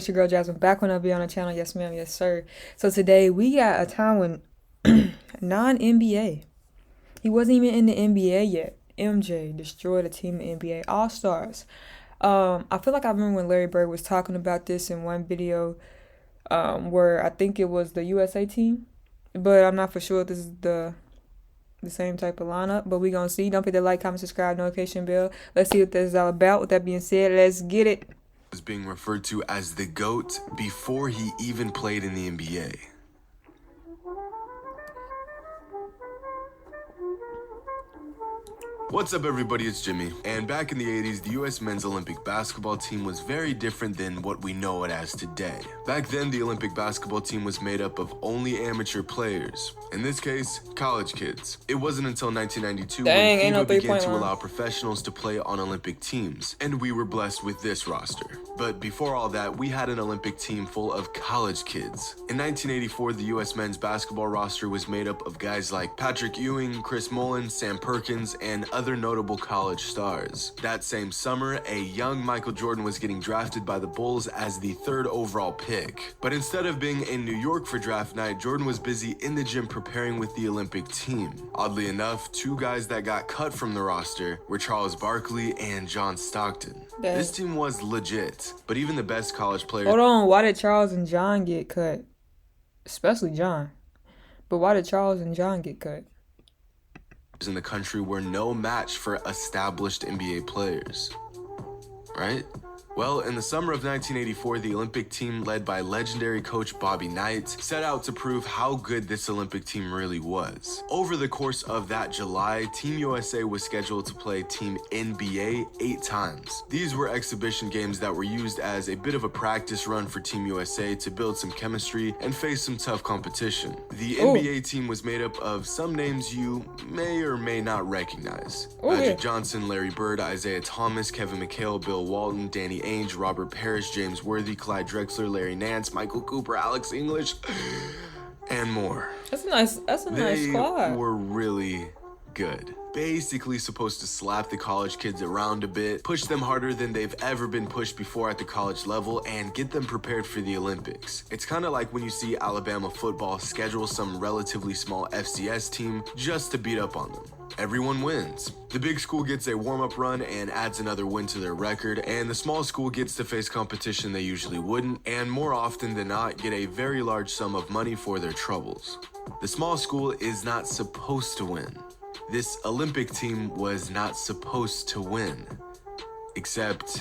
It's your girl Jasmine back when I be on the channel. Yes, ma'am. Yes, sir. So today we got a time when non-NBA. He wasn't even in the NBA yet. MJ destroyed a team of NBA All-Stars. I feel like I remember when Larry Bird was talking about this in one video, where I think it was the USA team, but I'm not for sure if this is the same type of lineup. But we gonna see. Don't forget to like, comment, subscribe, notification bell. Let's see what this is all about. With that being said, let's get it. Was being referred to as the GOAT before he even played in the NBA. What's up, everybody? It's Jimmy. And back in the 80s, the U.S. men's Olympic basketball team was very different than what we know it as today. Back then, the Olympic basketball team was made up of only amateur players. In this case, college kids. It wasn't until 1992 when FIBA began to allow professionals to play on Olympic teams, and we were blessed with this roster. But before all that, we had an Olympic team full of college kids. In 1984, the U.S. men's basketball roster was made up of guys like Patrick Ewing, Chris Mullin, Sam Perkins, and other notable college stars. That same summer, a young Michael Jordan was getting drafted by the Bulls as the 3rd overall pick. But instead of being in New York for draft night, Jordan was busy in the gym preparing with the Olympic team. Oddly enough, 2 guys that got cut from the roster were Charles Barkley and John Stockton. Dang. This team was legit, but even the best college players— Hold on, why did Charles and John get cut? Especially John. But why did Charles and John get cut? in the country were no match for established NBA players, right? Well, in the summer of 1984, the Olympic team, led by legendary coach Bobby Knight, set out to prove how good this Olympic team really was. Over the course of that July, Team USA was scheduled to play Team NBA 8 times. These were exhibition games that were used as a bit of a practice run for Team USA to build some chemistry and face some tough competition. The NBA team was made up of some names you may or may not recognize. Magic Johnson, Larry Bird, Isaiah Thomas, Kevin McHale, Bill Walton, Danny Ainge, Robert Parrish, James Worthy, Clyde Drexler, Larry Nance, Michael Cooper, Alex English, and more. That's a nice squad. They were really good. Basically supposed to slap the college kids around a bit, push them harder than they've ever been pushed before at the college level, and get them prepared for the Olympics. It's kind of like when you see Alabama football schedule some relatively small FCS team just to beat up on them. Everyone wins. The big school gets a warm-up run and adds another win to their record, and the small school gets to face competition they usually wouldn't, and more often than not get a very large sum of money for their troubles. The small school is not supposed to win. This Olympic team was not supposed to win, except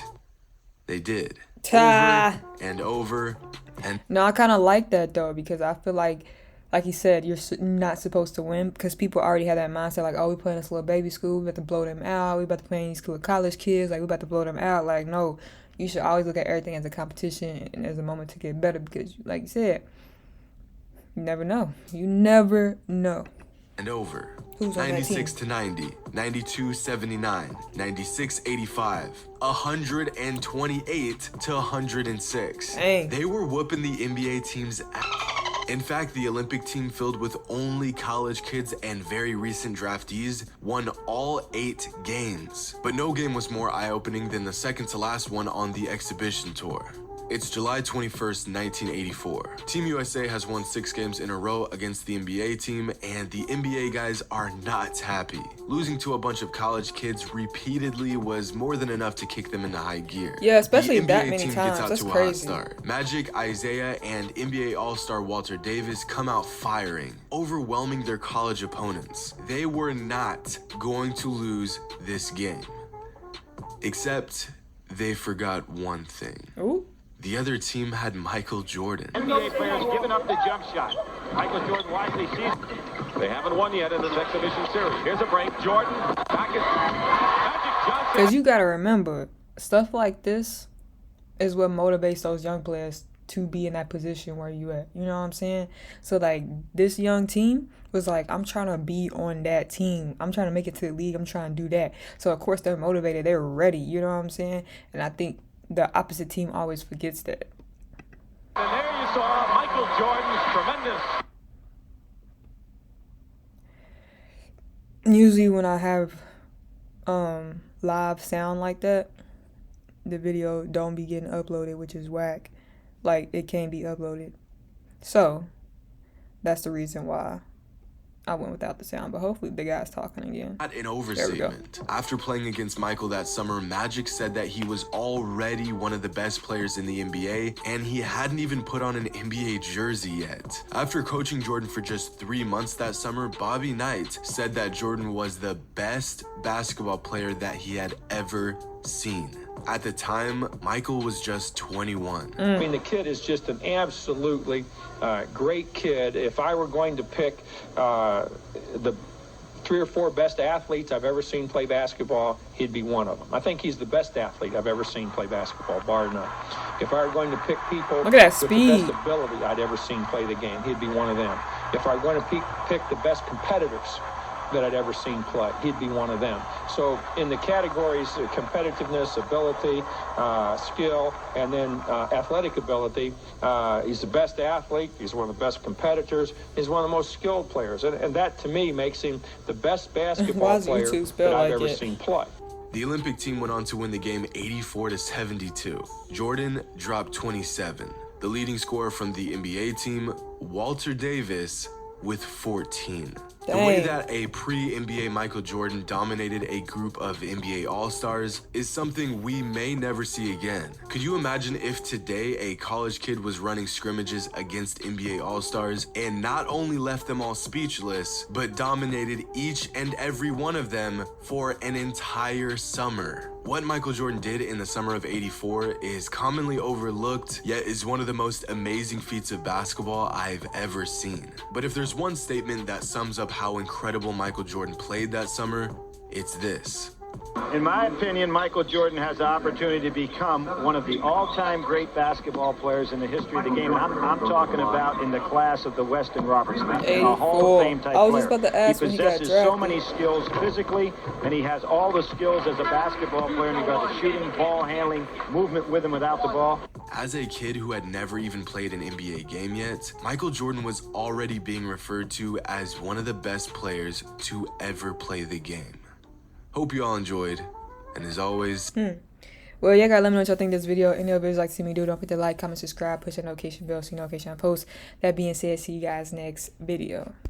they did. Over and over and— No, I kind of like that though, because I feel like you said, you're not supposed to win, because people already have that mindset like, oh, we playing this little baby school, we about to blow them out, we about to play in these cool college kids, like we about to blow them out. Like, no, you should always look at everything as a competition and as a moment to get better, because like you said, you never know. You never know. And over. Who's on 96 to 90, 92 79, 96 85, 128 to 106. Dang. They were whooping the NBA team's ass. In fact, the Olympic team, filled with only college kids and very recent draftees, won all 8 games. But no game was more eye-opening than the second to last one on the exhibition tour. It's July 21st, 1984. Team USA has won 6 games in a row against the NBA team, and the NBA guys are not happy. Losing to a bunch of college kids repeatedly was more than enough to kick them into high gear. Yeah, especially the NBA that many team times. Gets out That's to crazy. A hot start. Magic, Isaiah, and NBA All-Star Walter Davis come out firing, overwhelming their college opponents. They were not going to lose this game. Except they forgot one thing. Ooh. The other team had Michael Jordan. NBA players giving up the jump shot. Michael Jordan wisely sees. They haven't won yet in this exhibition series. Here's a break. Jordan back at Magic Johnson. Because you got to remember, stuff like this is what motivates those young players to be in that position where you at. You know what I'm saying? So, like, this young team was like, I'm trying to be on that team. I'm trying to make it to the league. I'm trying to do that. So, of course, they're motivated. They're ready. You know what I'm saying? And I think the opposite team always forgets that. And there you saw Michael Jordan's tremendous. Usually when I have live sound like that, the video don't be getting uploaded, which is whack. like it can't be uploaded. So that's the reason why I went without the sound, but hopefully the guy's talking again. Not an overstatement. After playing against Michael that summer, Magic said that he was already one of the best players in the NBA, and he hadn't even put on an NBA jersey yet. After coaching Jordan for just 3 months that summer, Bobby Knight said that Jordan was the best basketball player that he had ever seen. At the time, Michael was just 21. I mean, the kid is just an absolutely great kid. If I were going to pick the 3 or 4 best athletes I've ever seen play basketball, he'd be one of them. I think he's the best athlete I've ever seen play basketball, bar none. If I were going to pick people Look at that with speed. the best ability I'd ever seen play the game, he'd be one of them. If I were going to pick the best competitors that I'd ever seen play, he'd be one of them. So in the categories of competitiveness, ability, skill, and then athletic ability, he's the best athlete, he's one of the best competitors, he's one of the most skilled players, and that to me makes him the best basketball player that I've ever seen play. The Olympic team went on to win the game 84-72. Jordan dropped 27. The leading scorer from the NBA team, Walter Davis, with 14. The way that a pre-NBA Michael Jordan dominated a group of NBA All-Stars is something we may never see again. Could you imagine if today a college kid was running scrimmages against NBA All-Stars and not only left them all speechless, but dominated each and every one of them for an entire summer? What Michael Jordan did in the summer of '84 is commonly overlooked, yet is one of the most amazing feats of basketball I've ever seen. But if there's one statement that sums up how incredible Michael Jordan played that summer, it's this. In my opinion, Michael Jordan has the opportunity to become one of the all-time great basketball players in the history of the game. I'm talking about in the class of the Weston Robertson, a Hall of Fame type player. I was just about to ask when he got drafted. He possesses so many skills physically, and he has all the skills as a basketball player, and he got the shooting, ball handling, movement with and without the ball. As a kid who had never even played an NBA game yet, Michael Jordan was already being referred to as one of the best players to ever play the game. Hope you all enjoyed, and as always... Well, yeah, guys, let me know what y'all think of this video. Any other videos like to see me do, don't forget to like, comment, subscribe, push that notification bell so you know when I post. That being said, see you guys next video.